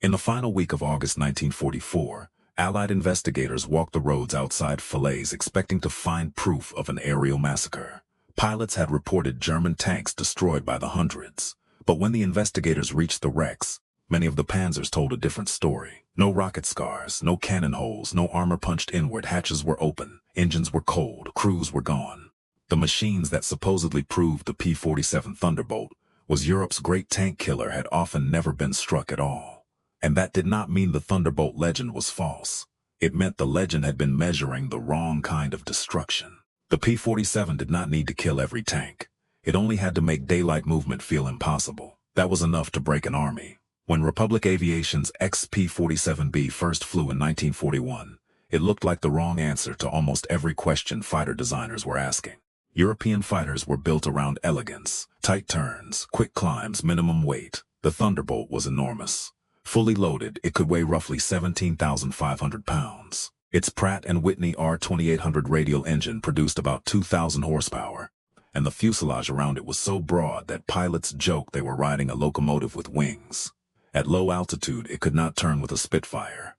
In the final week of August 1944, Allied investigators walked the roads outside Falaise expecting to find proof of an aerial massacre. Pilots had reported German tanks destroyed by the hundreds, but when the investigators reached the wrecks, many of the Panzers told a different story. No rocket scars, no cannon holes, no armor punched inward, hatches were open, engines were cold, crews were gone. The machines that supposedly proved the P-47 Thunderbolt was Europe's great tank killer had often never been struck at all. And that did not mean the Thunderbolt legend was false. It meant the legend had been measuring the wrong kind of destruction. The P-47 did not need to kill every tank. It only had to make daylight movement feel impossible. That was enough to break an army. When Republic Aviation's XP-47B first flew in 1941, it looked like the wrong answer to almost every question fighter designers were asking. European fighters were built around elegance, tight turns, quick climbs, minimum weight. The Thunderbolt was enormous. Fully loaded, it could weigh roughly 17,500 pounds. Its Pratt & Whitney R2800 radial engine produced about 2,000 horsepower, and the fuselage around it was so broad that pilots joked they were riding a locomotive with wings. At low altitude, it could not turn with a Spitfire.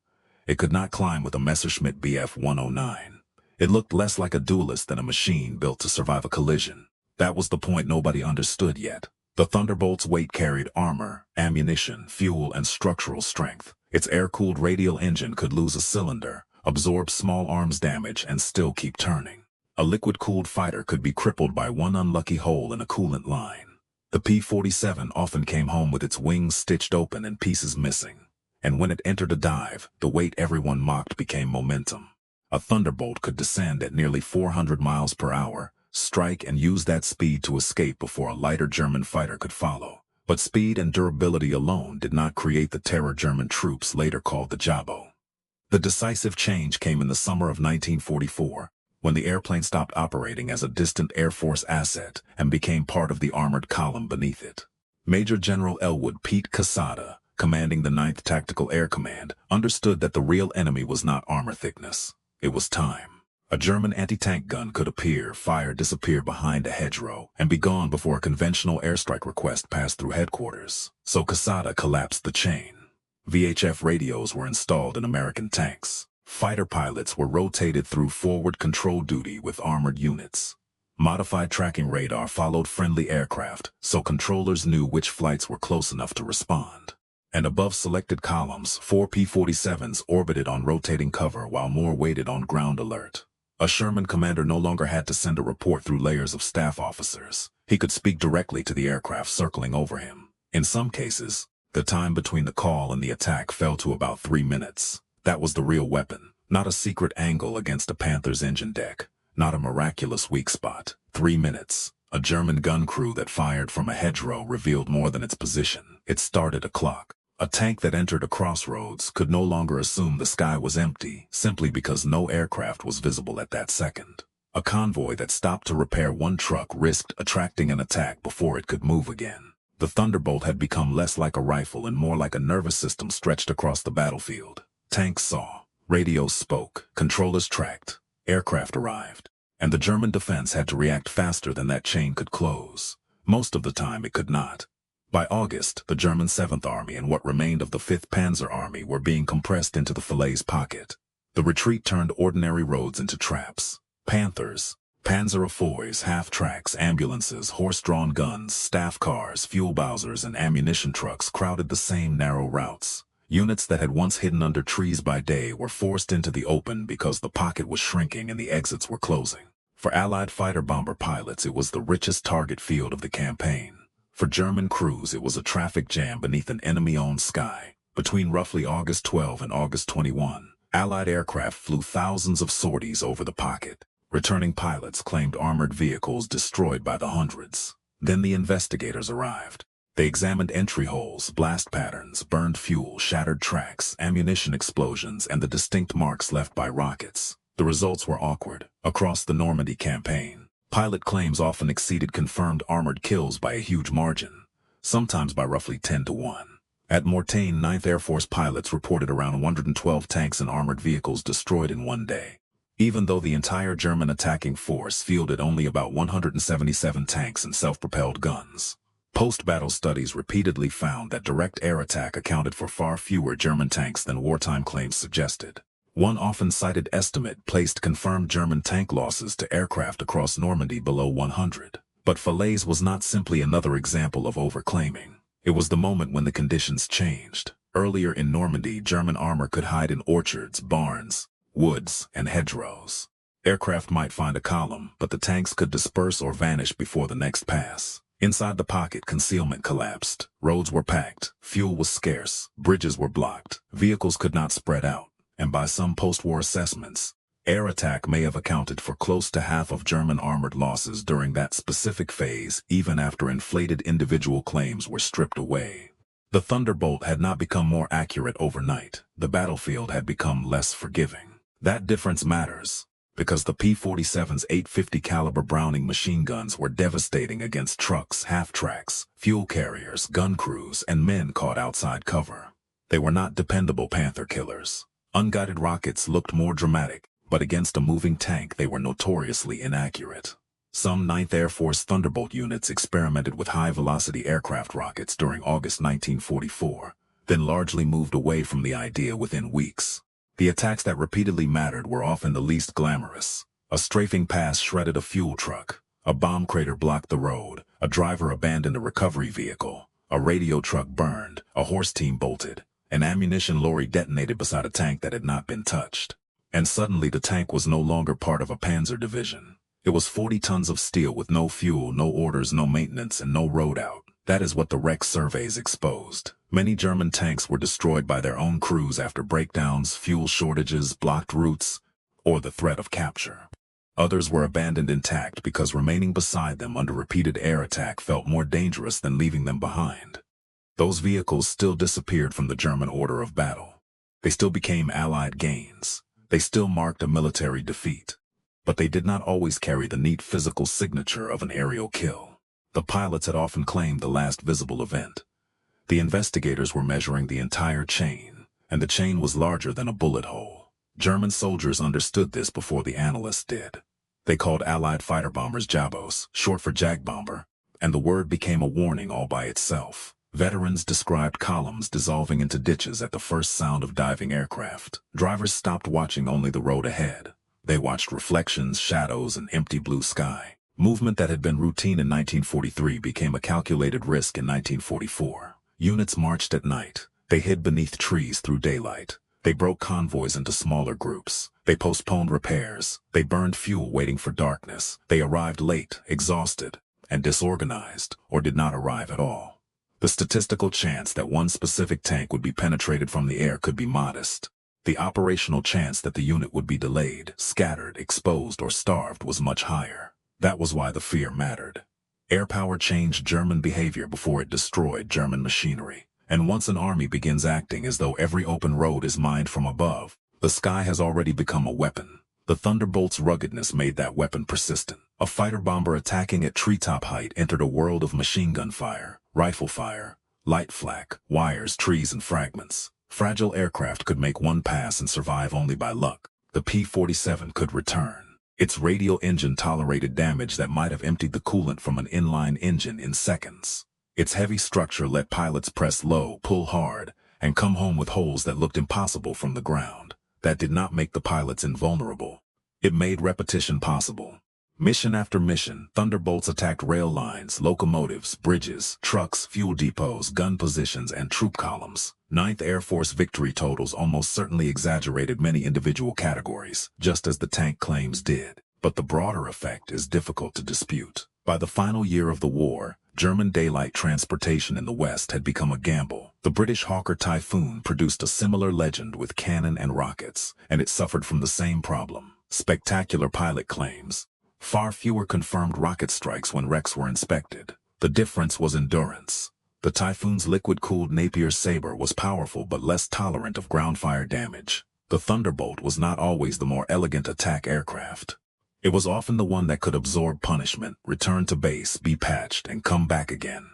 It could not climb with a Messerschmitt Bf 109. It looked less like a duelist than a machine built to survive a collision. That was the point nobody understood yet. The Thunderbolt's weight carried armor, ammunition, fuel, and structural strength. Its air-cooled radial engine could lose a cylinder, absorb small arms damage, and still keep turning. A liquid-cooled fighter could be crippled by one unlucky hole in a coolant line. The P-47 often came home with its wings stitched open and pieces missing. And when it entered a dive, the weight everyone mocked became momentum. A Thunderbolt could descend at nearly 400 miles per hour, strike and use that speed to escape before a lighter German fighter could follow. But speed and durability alone did not create the terror German troops later called the Jabo. The decisive change came in the summer of 1944, when the airplane stopped operating as a distant Air Force asset and became part of the armored column beneath it. Major General Elwood Quesada, commanding the 9th Tactical Air Command, understood that the real enemy was not armor thickness. It was time. A German anti-tank gun could appear, fire, disappear behind a hedgerow, and be gone before a conventional airstrike request passed through headquarters. So Quesada collapsed the chain. VHF radios were installed in American tanks. Fighter pilots were rotated through forward control duty with armored units. Modified tracking radar followed friendly aircraft, so controllers knew which flights were close enough to respond. And above selected columns, 4 P-47s orbited on rotating cover while more waited on ground alert. A Sherman commander no longer had to send a report through layers of staff officers. He could speak directly to the aircraft circling over him. In some cases, the time between the call and the attack fell to about 3 minutes. That was the real weapon, not a secret angle against a Panther's engine deck, not a miraculous weak spot. 3 minutes. A German gun crew that fired from a hedgerow revealed more than its position. It started a clock. A tank that entered a crossroads could no longer assume the sky was empty simply because no aircraft was visible at that second. A convoy that stopped to repair one truck risked attracting an attack before it could move again. The Thunderbolt had become less like a rifle and more like a nervous system stretched across the battlefield. Tanks saw, radios spoke, controllers tracked, aircraft arrived, and the German defense had to react faster than that chain could close. Most of the time it could not. By August, the German 7th Army and what remained of the 5th Panzer Army were being compressed into the Falaise Pocket. The retreat turned ordinary roads into traps. Panthers, Panzer IVs, half-tracks, ambulances, horse-drawn guns, staff cars, fuel Bowsers, and ammunition trucks crowded the same narrow routes. Units that had once hidden under trees by day were forced into the open because the pocket was shrinking and the exits were closing. For Allied fighter-bomber pilots, it was the richest target field of the campaign. For German crews, it was a traffic jam beneath an enemy-owned sky. Between roughly August 12 and August 21, Allied aircraft flew thousands of sorties over the pocket. Returning pilots claimed armored vehicles destroyed by the hundreds. Then the investigators arrived. They examined entry holes, blast patterns, burned fuel, shattered tracks, ammunition explosions, and the distinct marks left by rockets. The results were awkward. Across the Normandy campaign, pilot claims often exceeded confirmed armored kills by a huge margin, sometimes by roughly 10 to 1. At Mortain, 9th Air Force pilots reported around 112 tanks and armored vehicles destroyed in one day, even though the entire German attacking force fielded only about 177 tanks and self-propelled guns. Post-battle studies repeatedly found that direct air attack accounted for far fewer German tanks than wartime claims suggested. One often cited estimate placed confirmed German tank losses to aircraft across Normandy below 100. But Falaise was not simply another example of overclaiming. It was the moment when the conditions changed. Earlier in Normandy, German armor could hide in orchards, barns, woods, and hedgerows. Aircraft might find a column, but the tanks could disperse or vanish before the next pass. Inside the pocket, concealment collapsed. Roads were packed, fuel was scarce, bridges were blocked, vehicles could not spread out, and by some post-war assessments, air attack may have accounted for close to half of German armored losses during that specific phase, even after inflated individual claims were stripped away. The Thunderbolt had not become more accurate overnight. The battlefield had become less forgiving. That difference matters, because the P-47's 850 caliber Browning machine guns were devastating against trucks, half-tracks, fuel carriers, gun crews, and men caught outside cover. They were not dependable Panther killers. Unguided rockets looked more dramatic, but against a moving tank they were notoriously inaccurate. Some 9th Air Force Thunderbolt units experimented with high-velocity aircraft rockets during August 1944, then largely moved away from the idea within weeks. The attacks that repeatedly mattered were often the least glamorous. A strafing pass shredded a fuel truck. A bomb crater blocked the road. A driver abandoned a recovery vehicle. A radio truck burned. A horse team bolted. An ammunition lorry detonated beside a tank that had not been touched. And suddenly the tank was no longer part of a Panzer division. It was 40 tons of steel with no fuel, no orders, no maintenance, and no road out. That is what the wreck surveys exposed. Many German tanks were destroyed by their own crews after breakdowns, fuel shortages, blocked routes, or the threat of capture. Others were abandoned intact because remaining beside them under repeated air attack felt more dangerous than leaving them behind. Those vehicles still disappeared from the German order of battle. They still became Allied gains. They still marked a military defeat. But they did not always carry the neat physical signature of an aerial kill. The pilots had often claimed the last visible event. The investigators were measuring the entire chain, and the chain was larger than a bullet hole. German soldiers understood this before the analysts did. They called Allied fighter bombers Jabos, short for Jag Bomber, and the word became a warning all by itself. Veterans described columns dissolving into ditches at the first sound of diving aircraft. Drivers stopped watching only the road ahead. They watched reflections, shadows, and empty blue sky. Movement that had been routine in 1943 became a calculated risk in 1944. Units marched at night. They hid beneath trees through daylight. They broke convoys into smaller groups. They postponed repairs. They burned fuel waiting for darkness. They arrived late, exhausted, and disorganized, or did not arrive at all. The statistical chance that one specific tank would be penetrated from the air could be modest. The operational chance that the unit would be delayed, scattered, exposed, or starved was much higher. That was why the fear mattered. Air power changed German behavior before it destroyed German machinery. And once an army begins acting as though every open road is mined from above, the sky has already become a weapon. The Thunderbolt's ruggedness made that weapon persistent. A fighter bomber attacking at treetop height entered a world of machine gun fire, rifle fire, light flak, wires, trees, and fragments. Fragile aircraft could make one pass and survive only by luck. The P-47 could return. Its radial engine tolerated damage that might have emptied the coolant from an inline engine in seconds. Its heavy structure let pilots press low, pull hard, and come home with holes that looked impossible from the ground. That did not make the pilots invulnerable. It made repetition possible. Mission after mission, Thunderbolts attacked rail lines, locomotives, bridges, trucks, fuel depots, gun positions, and troop columns. 9th Air Force victory totals almost certainly exaggerated many individual categories, just as the tank claims did. But the broader effect is difficult to dispute. By the final year of the war, German daylight transportation in the West had become a gamble. The British Hawker Typhoon produced a similar legend with cannon and rockets, and it suffered from the same problem. Spectacular pilot claims. Far fewer confirmed rocket strikes when wrecks were inspected. The difference was endurance. The Typhoon's liquid-cooled Napier Sabre was powerful but less tolerant of ground fire damage. The Thunderbolt was not always the more elegant attack aircraft. It was often the one that could absorb punishment, return to base, be patched, and come back again.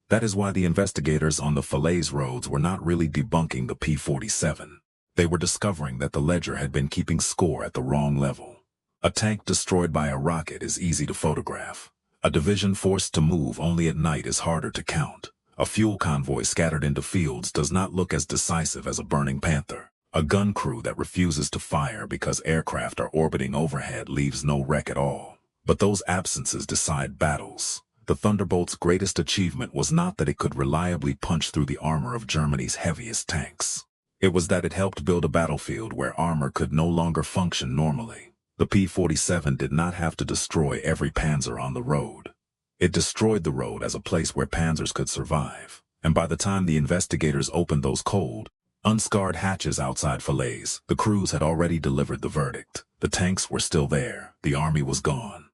That is why the investigators on the Falaise roads were not really debunking the P-47. They were discovering that the ledger had been keeping score at the wrong level. A tank destroyed by a rocket is easy to photograph. A division forced to move only at night is harder to count. A fuel convoy scattered into fields does not look as decisive as a burning Panther. A gun crew that refuses to fire because aircraft are orbiting overhead leaves no wreck at all. But those absences decide battles. The Thunderbolt's greatest achievement was not that it could reliably punch through the armor of Germany's heaviest tanks. It was that it helped build a battlefield where armor could no longer function normally. The P-47 did not have to destroy every Panzer on the road. It destroyed the road as a place where Panzers could survive. And by the time the investigators opened those cold, unscarred hatches outside Falaise, the crews had already delivered the verdict. The tanks were still there. The army was gone.